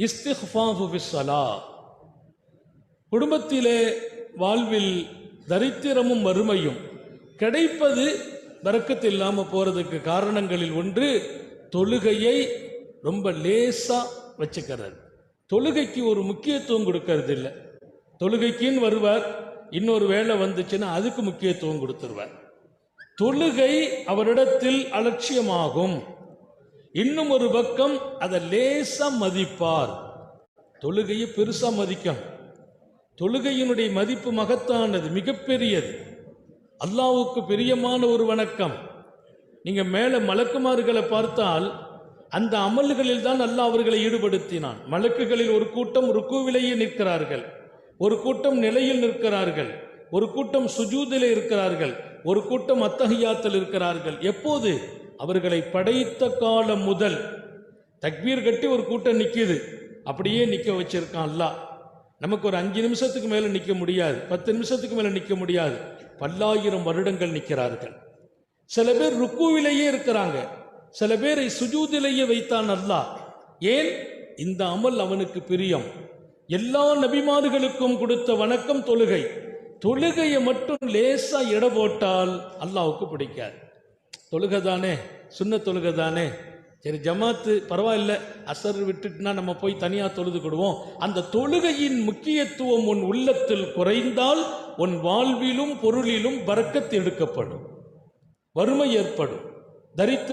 இஸ்திக்ஃபாஃபு ஃபிஸ்ஸலா, குடும்பத்திலே வாழ்வில் தரித்திரமும் வறுமையும் கிடைப்பது பரக்கத்து இல்லாமல் போறதுக்கு காரணங்களில் ஒன்று தொழுகையை ரொம்ப லேசா வச்சுக்கிறது. தொழுகைக்கு ஒரு முக்கியத்துவம் கொடுக்கறது இல்லை. தொழுகைக்குன்னு வருவார், இன்னொரு வேலை வந்துச்சுன்னா அதுக்கு முக்கியத்துவம் கொடுத்துருவார். தொழுகை அவரிடத்தில் அலட்சியமாகும். இன்னும் ஒரு பக்கம் அதை லேசா மதிப்பார். தொழுகையை பெருசா மதிக்கும். தொழுகையினுடைய மதிப்பு மகத்தானது, மிகப்பெரியது, அல்லாஹ்வுக்கு பிரியமான ஒரு வணக்கம். நீங்க மேல மலக்குமார்களை பார்த்தால் அந்த அமல்களில் தான் அல்லாஹ் அவர்களை ஈடுபடுத்தினான். மலக்குகளில் ஒரு கூட்டம் ருக்குவிலேயே நிற்கிறார்கள், ஒரு கூட்டம் நிலையில் நிற்கிறார்கள், ஒரு கூட்டம் சுஜூதிலே இருக்கிறார்கள், ஒரு கூட்டம் அத்தஹியாத்தில் இருக்கிறார்கள். எப்போது? அவர்களை படைத்த காலம் முதல். தக்பீர் கட்டி ஒரு கூட்டம் நிற்கிது, அப்படியே நிற்க வச்சிருக்கான் அல்லாஹ். நமக்கு ஒரு 5 நிமிஷத்துக்கு மேல நிற்க முடியாது, 10 நிமிஷத்துக்கு மேல நிற்க முடியாது. பல்லாயிரம் வருடங்கள் நிற்கிறார்கள். சில பேர் ருக்குவிலேயே இருக்கிறாங்க, சில பேரை சுஜூதிலேயே வைத்தான் அல்லாஹ். ஏன்? இந்த அமல் அவனுக்கு பிரியம். எல்லா நபிமார்களுக்கும் கொடுத்த வணக்கம் தொழுகை. தொழுகையை மட்டும் லேசா எடை போட்டால் அல்லாஹ்வுக்கு பிடிக்காது. தொழுகை தானே, சுன்ன தொழுகை தானே, சரி ஜமாத்து பரவாயில்ல, அசர் விட்டுட்டுனா நம்ம போய் தனியா தொழுதுக்கிடுவோம். அந்த தொழுகையின் முக்கியத்துவம் உன் உள்ளத்தில் குறைந்தால் உன் வாழ்விலும் பொருளிலும் பரக்கத்து எடுக்கப்படும், வறுமை ஏற்படும், தரித்திரம்